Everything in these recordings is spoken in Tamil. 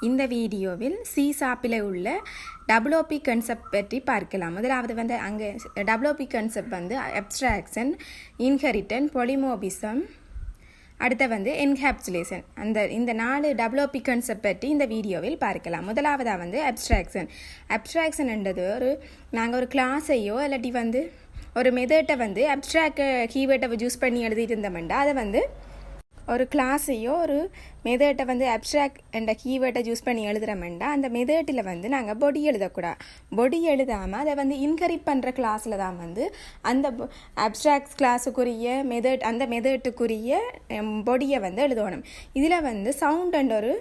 இந்த வீடியோவில் csharpல உள்ள WOP கான்செப்ட் பற்றி பார்க்கலாம். முதலாவது வந்து அங்கே WOP கான்செப்ட் வந்து அப்ஸ்ட்ராக்ஷன், இன்ஹெரிட்டன்ஸ், பாலிமார்பிசம், அடுத்து வந்து என்கேப்சுலேஷன். இந்த 4 WOP கான்செப்ட் பற்றி இந்த வீடியோவில் பார்க்கலாம். முதலாவதாக வந்து அப்ஸ்ட்ராக்ஷன்ன்றது நாங்கள் ஒரு கிளாஸையோ இல்லாட்டி வந்து ஒரு மெத்தட்டை வந்து அப்ஸ்ட்ராக்ட் கீவேர்டை யூஸ் பண்ணி எழுதிட்டு இருந்தோம்னா அதை வந்து ஒரு கிளாஸையோ ஒரு மெத்தட்டை வந்து அப்ஸ்ட்ராக்ட் என்ற கீவேர்டை யூஸ் பண்ணி எழுதுகிறோம்னா அந்த மெத்தட்டில் வந்து நாங்கள் பொடி எழுதக்கூடாது. பொடி எழுதாமல் அதை வந்து இன்ஹெரிட் பண்ணுற கிளாஸில் தான் வந்து அந்த அப்ஸ்ட்ராக்ட் கிளாஸுக்குரிய அந்த மெத்தட்டுக்குரிய பொடியை வந்து எழுதணும். இதில் வந்து சவுண்ட் அண்ட் ஒரு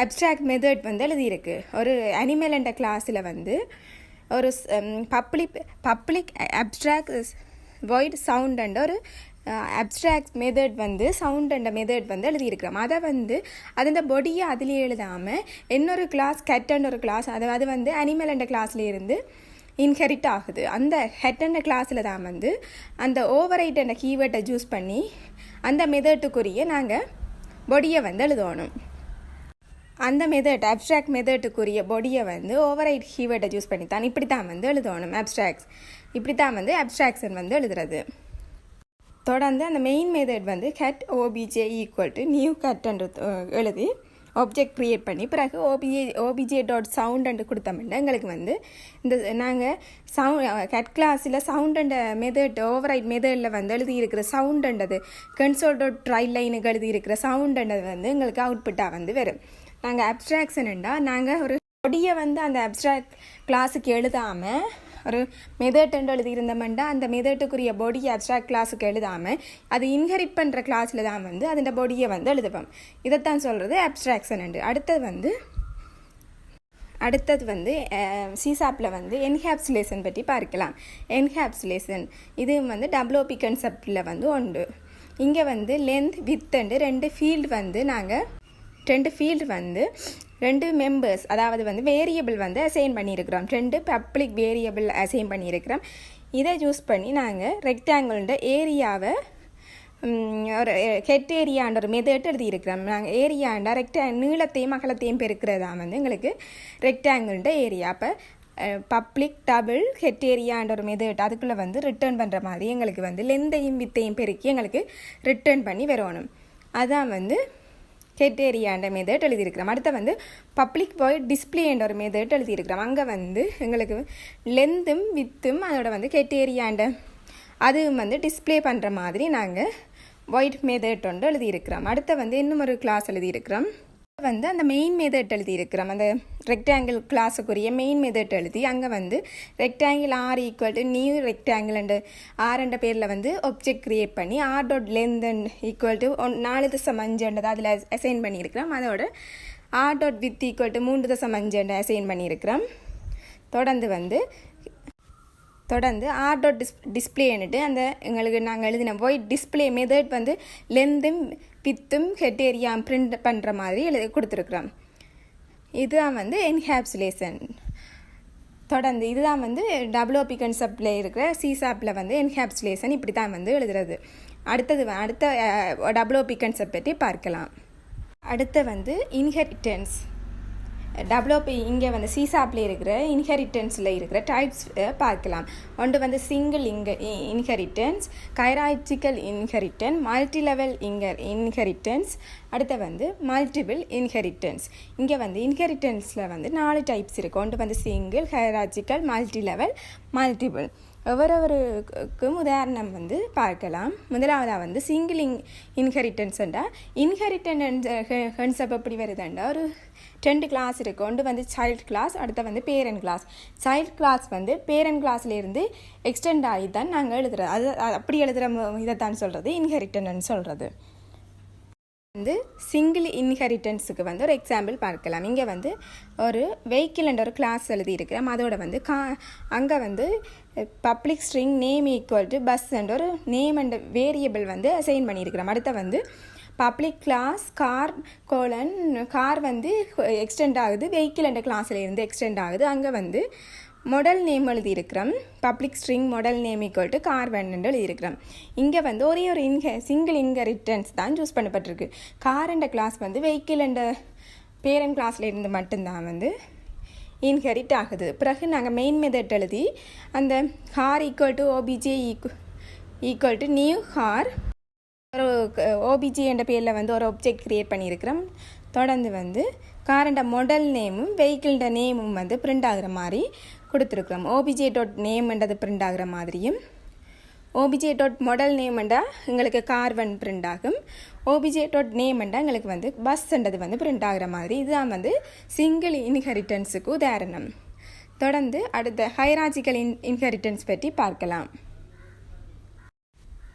அப்ஸ்ட்ராக்ட் மெத்தட் வந்து எழுதியிருக்கு. ஒரு அனிமல் என்ற கிளாஸில் வந்து ஒரு public abstract void sound and ஒரு அப்ஸ்ட்ராக்ட் மெத்தட் வந்து சவுண்ட் அண்ட் மெத்தட் வந்து எழுதியிருக்கிறோம். அதை வந்து அதோட பொடியை அதிலே எழுதாமல் இன்னொரு கிளாஸ் கட் அண்ட் ஒரு கிளாஸ் அது வந்து அனிமல் அண்ட் கிளாஸ்லேருந்து இன்ஹெரிட் ஆகுது. அந்த ஹெட் அண்ட் கிளாஸில் தான் வந்து அந்த ஓவரைட் அண்ட் கீவேர்டை யூஸ் பண்ணி அந்த மெத்தட்டுக்குரிய நாங்கள் பொடியை வந்து எழுதணும். அந்த மெத்தட் அப்ஸ்ட்ராக்ட் மெத்தட்டுக்குரிய பொடியை வந்து ஓவரைட் கீவேர்டை யூஸ் பண்ணி தான் இப்படி தான் வந்து எழுதணும். இப்படி தான் வந்து அப்ஸ்ட்ராக்ஷன் வந்து எழுதுறது. தொடர்ந்து அந்த மெயின் மெத்தட் வந்து cat O B J equal to new கட்ன்றது எழுதி ஆப்ஜெக்ட் க்ரியேட் பண்ணி பிறகு ஓபிஜே டாட் சவுண்ட் அண்டு கொடுத்தோம்னா எங்களுக்கு வந்து இந்த நாங்கள் கட் கிளாஸில் சவுண்ட் அண்ட் மெத்தட் ஓவரைட் மெத்தடில் வந்து எழுதியிருக்கிற சவுண்ட் அண்டது கன்சோல் டாட் ட்ரை லைனுக்கு எழுதியிருக்கிற சவுண்ட் அண்டது வந்து எங்களுக்கு அவுட்புட்டாக வந்து வரும். நாங்கள் அப்ஸ்ட்ராக்ஷன்டா நாங்கள் ஒரு பொடியை வந்து அந்த அப்ஸ்ட்ராக்ட் கிளாஸுக்கு எழுதாமல் ஒரு மெத்தட் எழுதியிருந்தோம்னா அந்த மெத்தட்டுக்குரிய பொடியை அப்ஸ்ட்ராக்ட் கிளாஸுக்கு எழுதாமல் அது இன்ஹெரிட் பண்ணுற கிளாஸில் தான் வந்து அதோட பொடியை வந்து எழுதுவோம். இதைத்தான் சொல்கிறது அப்ஸ்ட்ராக்ஷன். அடுத்தது வந்து csharpல வந்து என்கேப்சுலேஷன் பற்றி பார்க்கலாம். என்கேப்சுலேஷன் இது வந்து WOP கான்செப்டில் வந்து உண்டு. இங்கே வந்து லென்த் வித் அண்டு 2 ஃபீல்டு வந்து நாங்கள் 2 ஃபீல்டு வந்து 2 மெம்பர்ஸ் அதாவது வந்து வேரியபிள் வந்து அசைன் பண்ணியிருக்கிறோம். 2 பப்ளிக் வேரியபிள் அசைன் பண்ணியிருக்கிறோம். இதை யூஸ் பண்ணி நாங்கள் ரெக்டாங்கிள்ட ஏரியாவை ஒரு ஹெட் ஏரியான்ற ஒரு மெத்தட் எழுதியிருக்கிறோம். நாங்கள் ஏரியாண்டா நீளத்தையும் அகலத்தையும் பெருக்கிறதா வந்து எங்களுக்கு ரெக்டாங்கிள்ட ஏரியா. அப்போ பப்ளிக் டபுள் ஹெட் ஏரியான்ற ஒரு மெத்தட் அதுக்குள்ளே வந்து ரிட்டர்ன் பண்ணுற மாதிரி எங்களுக்கு வந்து லெந்தையும் வித்தையும் பெருக்கி எங்களுக்கு ரிட்டர்ன் பண்ணி வரணும். அதான் வந்து ஹெட் ஏரியாண்ட மெத்தட் எழுதியிருக்கிறோம். அடுத்த வந்து பப்ளிக் வாய்ட் டிஸ்பிளேன்ற ஒரு மெத்தட் எழுதியிருக்கிறோம். அங்கே வந்து எங்களுக்கு லென்த்தும் வித்தும் அதோட வந்து ஹெட் ஏரியாண்ட அதுவும் வந்து டிஸ்பிளே பண்ணுற மாதிரி நாங்கள் வாய்ட் மெத்தட் ஒன்று எழுதியிருக்கிறோம். அடுத்த வந்து இன்னும் ஒரு கிளாஸ் எழுதியிருக்கிறோம். வந்து அந்த மெயின் மெத்தட் எழுதியிருக்கிறோம். அந்த ரெக்டாங்கிள் கிளாஸுக்குரிய மெயின் மெத்தட் எழுதி அங்கே வந்து rectangle R equal to new rectangle and ஆர்ன்ற பேரில் வந்து ஆப்ஜெக்ட் க்ரியேட் பண்ணி R dot length and equal to 4.5 அதில் அசைன் பண்ணியிருக்கிறோம். அதோட R dot width equal to 3.5 assign பண்ணியிருக்கிறோம். தொடர்ந்து ஆர் டாட் டிஸ்பிளேன்னுட்டு அந்த எங்களுக்கு நாங்கள் எழுதின வாய்ட் டிஸ்பிளே மெத்தட் வந்து லென்த்தும் வித்தும் ஹெட் ஏரியா பிரிண்ட் பண்ணுற மாதிரி கொடுத்துருக்குறோம். இதுதான் வந்து என்கேப்சுலேஷன். தொடர்ந்து இதுதான் வந்து WOP கான்செப்டில் இருக்கிற csharpல வந்து என்கேப்சுலேஷன் இப்படி தான் வந்து எழுதுறது. அடுத்த WOP கான்செப்ட் பற்றி பார்க்கலாம். அடுத்த வந்து இன்ஹெரிட்டன்ஸ். WOP இங்கே வந்து csharpல இருக்கிற இன்ஹெரிட்டன்ஸில் இருக்கிற டைப்ஸ் பார்க்கலாம். ஒன்று வந்து single inheritance, hierarchical inheritance, multi level inheritance, அடுத்து வந்து மல்டிபிள் இன்ஹெரிட்டன்ஸ். இங்கே வந்து இன்ஹெரிட்டன்ஸில் வந்து 4 டைப்ஸ் இருக்குது. ஒன்று வந்து single, hierarchical, multi level, multiple. ஒவ்வொருவருக்கும் உதாரணம் வந்து பார்க்கலாம். முதலாவதாக வந்து சிங்கிள் இன்ஹெரிட்டன்ஸ்ண்டா இன்ஹெரிட்டன்ஸ் எப்படி வருதுண்டா ஒரு 2 கிளாஸ் இருக்குது. ஒன்று வந்து சைல்ட் கிளாஸ், அடுத்த வந்து பேரண்ட் கிளாஸ். சைல்ட் கிளாஸ் வந்து பேரண்ட் கிளாஸ்லேருந்து எக்ஸ்டெண்ட் ஆகி தான் நாங்கள் எழுதுறது. அது அப்படி எழுதுகிற இதை தான் சொல்கிறது இன்ஹெரிட்டன்ஸ் சொல்கிறது. வந்து சிங்கிள் இன்ஹெரிட்டன்ஸுக்கு வந்து ஒரு எக்ஸாம்பிள் பார்க்கலாம். இங்கே வந்து ஒரு வெஹிக்கிள் என்ற ஒரு கிளாஸ் எழுதியிருக்கிறோம். அதோட வந்து அங்கே வந்து public string name equal to bus என்ற ஒரு நேம் அண்ட் வேரியபிள் வந்து அசைன் பண்ணியிருக்கிறோம். அடுத்த வந்து பப்ளிக் கிளாஸ் கார் வந்து எக்ஸ்டெண்ட் ஆகுது, வெஹிக்கிள் என்ற கிளாஸில் இருந்து எக்ஸ்டெண்ட் ஆகுது. அங்கே வந்து model name எழுதியிருக்கிறோம். Public string model name equal to car van என்று எழுதியிருக்கிறோம். இங்கே வந்து ஒரே ஒரு சிங்கிள் இன்ஹெரிட்டன்ஸ் தான் சூஸ் பண்ணப்பட்டிருக்கு. கார் என்ற கிளாஸ் வந்து வெஹிக்கிள் என்ற பேரண்ட் கிளாஸில் இருந்து மட்டும்தான் வந்து இன்ஹெரிட் ஆகுது. பிறகு நாங்கள் மெயின் மெத்தட் எழுதி அந்த ஹார் equal to OBJ equal to new ஹார் ஒரு ஓபிஜி என்ற பேரில் வந்து ஒரு ஆப்ஜெக்ட் க்ரியேட் பண்ணியிருக்கிறோம். தொடர்ந்து வந்து காரண்ட மாடல் நேமும் வெஹிக்கிள்ட நேமும் வந்து பிரிண்ட் ஆகிற மாதிரி கொடுத்துருக்குறோம். ஓபிஜே டாட் நேம்ன்றது பிரிண்ட் ஆகிற மாதிரியும் ஓபிஜே டாட் மாடல் நேம்ண்டா எங்களுக்கு கார்வன் பிரிண்ட் ஆகும். ஓபிஜே டாட் நேம்ண்டா எங்களுக்கு வந்து பஸ்ன்றது வந்து பிரிண்ட் ஆகிற மாதிரி. இதுதான் வந்து சிங்கிள் இன்ஹெரிட்டன்ஸுக்கு உதாரணம். தொடர்ந்து அடுத்த ஹைரார்ச்சிக்கல் இன்ஹெரிட்டன்ஸ் பற்றி பார்க்கலாம்.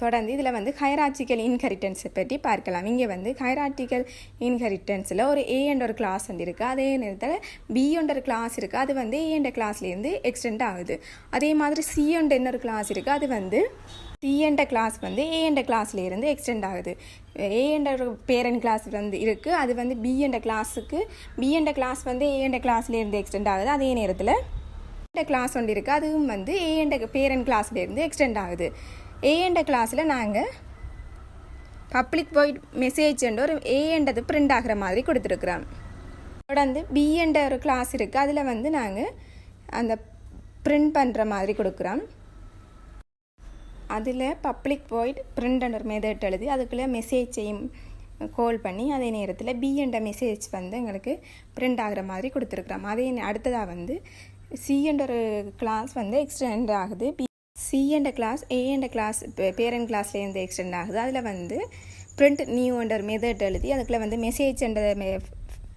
தொடர்ந்து இதில் வந்து ஹைரார்ச்சிக்கல் இன்ஹெரிட்டன்ஸை பற்றி பார்க்கலாம். இங்கே வந்து ஹைரார்ச்சிக்கல் இன்ஹெரிட்டன்ஸில் ஒரு ஏ என்ற ஒரு கிளாஸ் வந்து இருக்குது. அதே நேரத்தில் பி என்ற ஒரு கிளாஸ் இருக்குது. அது வந்து ஏ என்ற கிளாஸ்லேருந்து எக்ஸ்டெண்ட் ஆகுது. அதே மாதிரி சி என்ற இன்னொரு கிளாஸ் இருக்குது. அது வந்து சி என்ற கிளாஸ் வந்து ஏ என்ற கிளாஸ்லேருந்து எக்ஸ்டெண்ட் ஆகுது. ஏ என்ற ஒரு பேரண்ட் கிளாஸ் வந்து இருக்குது. அது வந்து பி என்ற கிளாஸுக்கு பி என்ற கிளாஸ் வந்து ஏ என்ற கிளாஸ்லேருந்து எக்ஸ்டெண்ட் ஆகுது. அதே நேரத்தில் என்ற கிளாஸ் ஒன்று இருக்குது. அதுவும் வந்து ஏ என்ற பேரண்ட் கிளாஸ்லேருந்து எக்ஸ்டெண்ட் ஆகுது. ஏ என்ற கிளாஸில் நாங்கள் பப்ளிக் வாய்ட் மெசேஜ் என்ற ஒரு ஏ என்றது பிரிண்ட் ஆகிற மாதிரி கொடுத்துருக்குறோம். தொடர்ந்து பி என்ற ஒரு கிளாஸ் இருக்குது. அதில் வந்து நாங்கள் அந்த பிரிண்ட் பண்ணுற மாதிரி கொடுக்குறோம். அதில் பப்ளிக் வாய்ட் பிரிண்ட் என்ற ஒரு மெத்தட் எழுதி அதுக்குள்ளே மெசேஜையும் கால் பண்ணி அதே நேரத்தில் பி என்ற மெசேஜ் வந்து எங்களுக்கு பிரிண்ட் ஆகிற மாதிரி கொடுத்துருக்குறோம். அதே அடுத்ததாக வந்து சி என்ற ஒரு கிளாஸ் வந்து எக்ஸ்டெண்ட் ஆகுது. சி என்ற கிளாஸ் ஏ என்ற கிளாஸ் பேரண்ட் கிளாஸ்லேருந்து எக்ஸ்டெண்ட் ஆகுது. அதில் வந்து பிரிண்ட் நியூ என்ற ஒரு மெத்தட் எழுதி அதுக்குள்ளே வந்து மெசேஜ் என்ற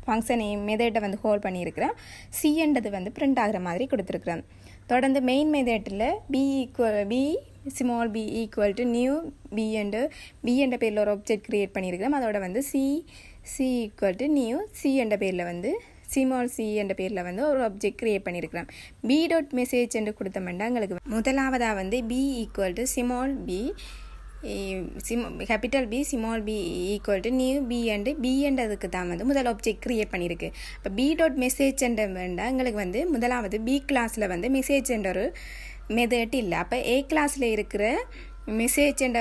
ஃபங்க்ஷனை மெத்தட்டை வந்து ஹோல்ட் பண்ணியிருக்கிறேன். சி என்றது வந்து பிரிண்ட் ஆகிற மாதிரி கொடுத்துருக்குறேன். தொடர்ந்து மெயின் மெத்தட்டில் B small B equal to new B என்ற பேரில் ஒரு ஆப்ஜெக்ட் க்ரியேட் பண்ணியிருக்கிறோம். அதோட வந்து C equal to new C என்ற பேரில் வந்து ஸ்மால் சி என்ற பேரில் வந்து ஒரு ஆப்ஜெக்ட் க்ரியேட் பண்ணியிருக்கிறோம். பி டாட் மெசேஜ் என்று கொடுத்தோம்னா எங்களுக்கு முதலாவதாக வந்து B equal to small B capital B small B equal to new B என்றதுக்கு தான் வந்து முதல் ஆப்ஜெக்ட் க்ரியேட் பண்ணியிருக்கு. இப்போ பி டாட் மெசேஜ் என்ற வேண்டாம் எங்களுக்கு வந்து முதலாவது பி கிளாஸில் வந்து மெசேஜ் என்ற ஒரு மெத்தட் இல்லை. அப்போ ஏ கிளாஸில் இருக்கிற மெசேஜ் என்ற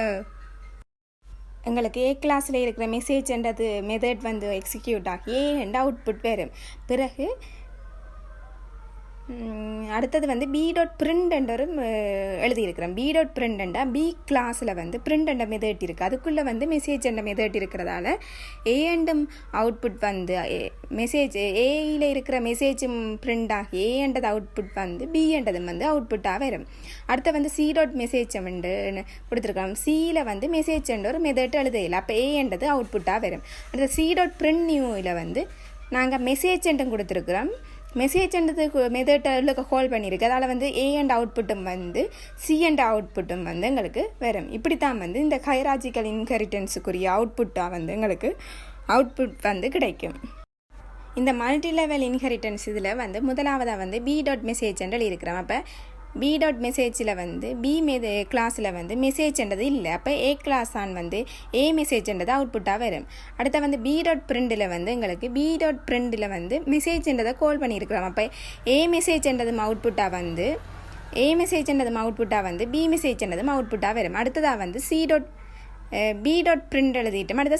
எங்களுக்கு ஏ கிளாஸில் இருக்கிற மெசேஜ்ன்றது மெத்தட் வந்து எக்ஸிக்யூட் ஆகி ஏ என்ற அவுட்புட் வரும். பிறகு அடுத்தது வந்து பி டாட் பிரிண்ட் என்ற ஒரு எழுதியிருக்கிறோம். பி டாட் பிரிண்ட் என்ற பி கிளாஸில் வந்து பிரிண்ட் என்ற மெத்தட் இருக்குது. அதுக்குள்ளே வந்து மெசேஜ் என்ற மெத்தட் இருக்கிறதால ஏ எண்டும் அவுட்புட் வந்து மெசேஜ் ஏயில் இருக்கிற மெசேஜும் பிரிண்ட் ஆகி ஏ என்றது அவுட்புட் வந்து பி என்றதும் வந்து அவுட்புட்டாக வரும். அடுத்து வந்து சி டாட் மெசேஜ் வந்து கொடுத்துருக்கோம். சியில் வந்து மெசேஜ் என்ற ஒரு மெத்தட் எழுதையில் அப்போ ஏ என்றது அவுட்புட்டாக வரும். அடுத்த சி டாட் பிரிண்ட் நியூவில் வந்து நாங்கள் மெசேஜ் என்றும் கொடுத்துருக்குறோம். மெசேஜ் என்றது மெத்தட் ஹோல்ட் பண்ணியிருக்கு. அதில் வந்து ஏ அண்ட் அவுட்புட்டும் வந்து சி அண்ட் அவுட்புட்டும் வந்து எங்களுக்கு வரும். இப்படித்தான் வந்து இந்த ஹைரார்ச்சிக்கல் இன்ஹெரிட்டன்ஸுக்குரிய அவுட்புட்டாக வந்து எங்களுக்கு அவுட்புட் வந்து கிடைக்கும். இந்த மல்டி லெவல் இன்ஹெரிட்டன்ஸ் இதில் வந்து முதலாவதாக வந்து பி டாட் மெசேஜ் என்று இருக்கிறோம். அப்போ பி டாட் மெசேஜில் வந்து கிளாஸில் வந்து மெசேஜ்ன்றது இல்லை. அப்போ ஏ கிளாஸ் ஆன் வந்து ஏ மெசேஜ்ன்றது அவுட்புட்டாக வரும். அடுத்த வந்து பி டாட் பிரிண்டில் வந்து எங்களுக்கு பி டாட் பிரிண்டில் வந்து மெசேஜ்ன்றதை கால் பண்ணியிருக்கிறோம். அப்போ ஏ மெசேஜ்ன்றதும் அவுட்புட்டாக வந்து ஏ மெசேஜ்ன்றதும் அவுட்புட்டாக வந்து பி மெசேஜ்ன்றதும் அவுட்புட்டாக வரும். அடுத்ததாக வந்து பி டாட் பிரிண்ட் எழுதிட்டோம். அடுத்த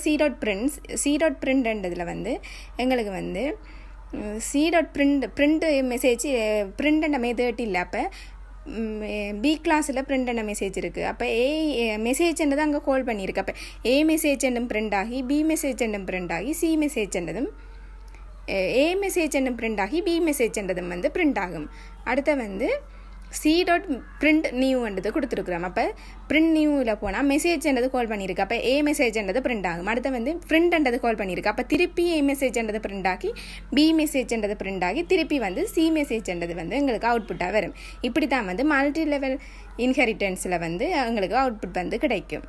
சி டாட் பிரிண்ட்ன்றதில் வந்து எங்களுக்கு வந்து C dot print message print method இல்லை. அப்போ பி கிளாஸில் பிரிண்ட் என்ன மெசேஜ் இருக்குது. அப்போ மெசேஜ்ன்றது அங்கே கால் பண்ணியிருக்கு. அப்போ ஏ மெசேஜ் என்னும் பிரிண்ட் ஆகி பி மெசேஜ் என்னும் பிரிண்ட் ஆகி சி மெசேஜ் என்னதும் ஏ மெசேஜ் என்னும் பிரிண்ட் ஆகி பி மெசேஜ் என்னதும் வந்து பிரிண்ட் ஆகும். அடுத்த வந்து சி டாட் பிரிண்ட் நியூன்றது கொடுத்துருக்குறோம். அப்போ பிரிண்ட் நியூவில் போனால் மெசேஜ் என்றது கால் பண்ணியிருக்கு. அப்போ ஏ மெசேஜ் என்றது பிரிண்ட் ஆகும். அடுத்து வந்து பிரிண்ட்ன்றது கால் பண்ணியிருக்கு. அப்போ திருப்பி ஏ மெசேஜ் என்றது பிரிண்ட் ஆகி பி மெசேஜ் என்றது பிரிண்ட் ஆகி திருப்பி வந்து சி மெசேஜ் என்றது வந்து எங்களுக்கு அவுட்புட்டாக வரும். இப்படி தான் வந்து மல்டி லெவல் இன்ஹெரிட்டன்ஸில் வந்து எங்களுக்கு அவுட்புட் வந்து கிடைக்கும்.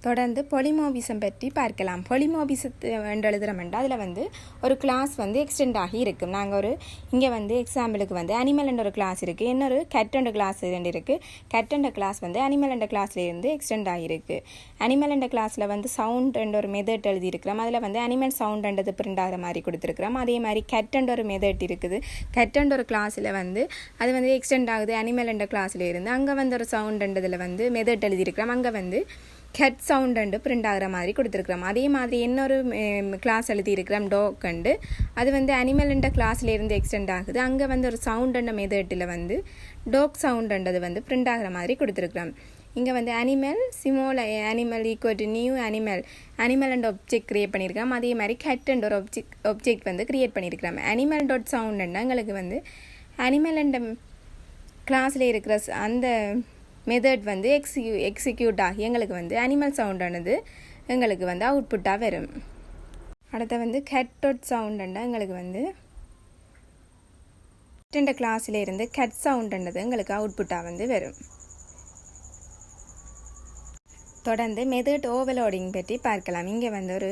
தொடர்ந்து பொலிமோபிசம் பற்றி பார்க்கலாம். பொலிமோபிசத்தை எழுதுகிறோம்னா அதில் வந்து ஒரு கிளாஸ் வந்து எக்ஸ்டெண்ட் ஆகி இருக்கும். நாங்கள் ஒரு இங்கே வந்து எக்ஸாம்பிளுக்கு வந்து அனிமல் என்ற ஒரு கிளாஸ் இருக்குது, இன்னொரு கேட் என்ற கிளாஸ் ரெண்டு இருக்குது. கேட் என்ற கிளாஸ் வந்து அனிமல் என்ற கிளாஸ்லேருந்து எக்ஸ்டெண்ட் ஆகிருக்கு. அனிமல் என்ற கிளாஸில் வந்து சவுண்ட் என்ற ஒரு மெத்தட் எழுதியிருக்கிறோம். அதில் வந்து அனிமல் சவுண்ட்ன்றது பிரிண்ட் ஆகிற மாதிரி கொடுத்துருக்குறோம். அதே மாதிரி கேட் என்ற ஒரு மெத்தட் இருக்குது. கேட் என்ற ஒரு கிளாஸில் வந்து அது வந்து எக்ஸ்டெண்ட் ஆகுது அனிமல் என்ற கிளாஸில் இருந்து. அங்கே வந்து ஒரு சவுண்ட்ன்றதில் வந்து மெத்தட் எழுதியிருக்கிறோம். அங்கே வந்து கட் சவுண்டு பிரிண்ட் ஆகிற மாதிரி கொடுத்துருக்குறோம். அதே மாதிரி இன்னொரு கிளாஸ் எழுதியிருக்கிறோம் டாக். அது வந்து அனிமல்ன்ற கிளாஸ்லேருந்து எக்ஸ்டெண்ட் ஆகுது. அங்கே வந்து ஒரு சவுண்டுன்ற மெத்தடில் வந்து டாக் சவுண்டுன்றது வந்து பிரிண்ட் ஆகிற மாதிரி கொடுத்துருக்குறோம். இங்கே வந்து animal small animal equal to new animal and object create பண்ணியிருக்கிறோம். அதே மாதிரி கட் அண்ட் ஒரு ஆப்ஜெக்ட் வந்து க்ரியேட் பண்ணியிருக்கிறோம். அனிமல் டாட் சவுண்டுன்னா எங்களுக்கு வந்து அனிமல் அண்ட் கிளாஸில் இருக்கிற அந்த மெத்தட் வந்து எக்ஸிக்யூட் ஆகி எங்களுக்கு வந்து அனிமல் சவுண்டானது எங்களுக்கு வந்து அவுட்புட்டாக வரும். அடுத்த வந்து கட் டாட் சவுண்டுன்னா எங்களுக்கு வந்து இந்த கிளாஸில் இருந்து கட் சவுண்டுன்றது எங்களுக்கு அவுட்புட்டாக வந்து வரும். தொடர்ந்து மெத்தட் ஓவர்லோடிங் பற்றி பார்க்கலாம். இங்கே வந்து ஒரு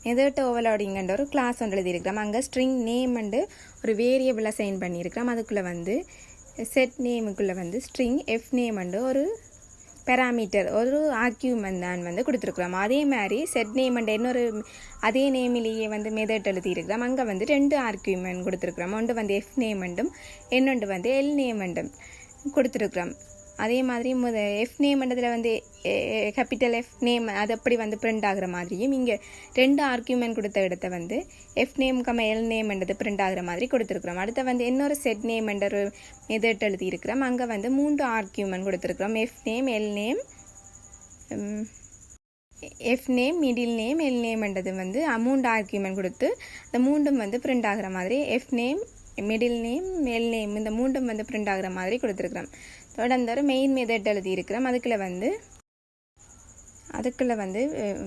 மெத்தட் ஓவர்லோடிங்கன்ற ஒரு கிளாஸ் ஒன்று எழுதியிருக்கிறோம். அங்கே ஸ்ட்ரிங் நேம் அண்டு ஒரு வேரியபிளை சைன் பண்ணியிருக்கிறோம். அதுக்குள்ளே வந்து செட் நேமுக்குள்ளே வந்து ஸ்ட்ரிங் எஃப் நேம் அண்டு ஒரு பேராமீட்டர் ஒரு ஆர்கியூமெண்ட் தான் வந்து கொடுத்துருக்குறோம். அதே மாதிரி செட் நேம் அண்ட் இன்னொரு அதே நேமிலேயே வந்து மெத்தட் எழுதியிருக்கிறோம். அங்கே வந்து 2 ஆர்கியூமெண்ட் கொடுத்துருக்குறோம். ஒன்று வந்து எஃப் நேம் அண்டும் இன்னொன்று வந்து எல் நேம் அண்டும் கொடுத்துருக்குறோம். அதே மாதிரி எஃப் நேம்ன்றதில் வந்து கேபிட்டல் எஃப் நேம் அது அப்படி வந்து பிரிண்ட் ஆகிற மாதிரியும் இங்கே 2 ஆர்கியூமெண்ட் கொடுத்த இடத்த வந்து எஃப் நேம் எல் நேம்ன்றது பிரிண்ட் ஆகிற மாதிரி கொடுத்துருக்குறோம். அடுத்த வந்து இன்னொரு செட் நேம்ன்ற ஒரு மெத்தட் எழுதியிருக்கிறோம். அங்கே வந்து 3 ஆர்கியூமெண்ட் கொடுத்துருக்குறோம். F name L name F name middle name L நேம்ன்றது வந்து 3 ஆர்கியூமெண்ட் கொடுத்து அந்த 3ம் வந்து பிரிண்ட் ஆகிற மாதிரி F name middle name L name இந்த 3ம் வந்து பிரிண்ட் ஆகிற மாதிரி கொடுத்துருக்குறோம். தொடர்ந்து ஒரு மெயின் மெத்தட் எழுதியிருக்கிறோம். அதுக்குள்ளே வந்து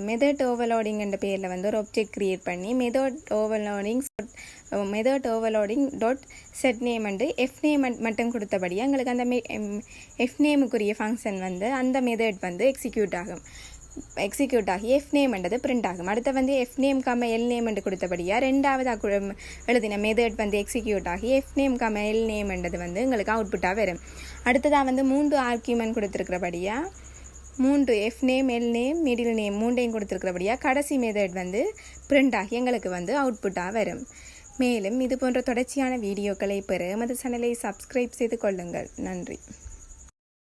மெத்தட் ஓவர்லோடிங்ன்ற பேரில் வந்து ஒரு ஆப்ஜெக்ட் க்ரியேட் பண்ணி method overloading dot set name and F name மட்டும் கொடுத்தபடியாக எங்களுக்கு அந்த எஃப் நேமுக்குரிய ஃபங்க்ஷன் வந்து அந்த மெத்தட் வந்து எக்ஸிக்யூட் ஆகி எஃப் நேம்ன்றது பிரிண்ட் ஆகும். அடுத்து வந்து எஃப் நேம் எல் நேம் என்று கொடுத்தபடியாக 2வது எழுதின மெத்தட் வந்து எக்ஸிக்யூட் ஆகி எஃப் நேம் எல் நேம்ன்றது வந்து எங்களுக்கு அவுட்புட்டாக வரும். அடுத்ததாக வந்து 3 ஆர்கியூமெண்ட் கொடுத்துருக்கிறபடியாக 3 F name L name middle name 3ஐயும் கொடுத்துருக்கிறபடியாக கடைசி மெத்தட் வந்து பிரிண்ட் ஆகி எங்களுக்கு வந்து அவுட்புட்டாக வரும். மேலும் இது போன்ற தொடர்ச்சியான வீடியோக்களை பெற எமது சேனலை சப்ஸ்கிரைப் செய்து கொள்ளுங்கள். நன்றி.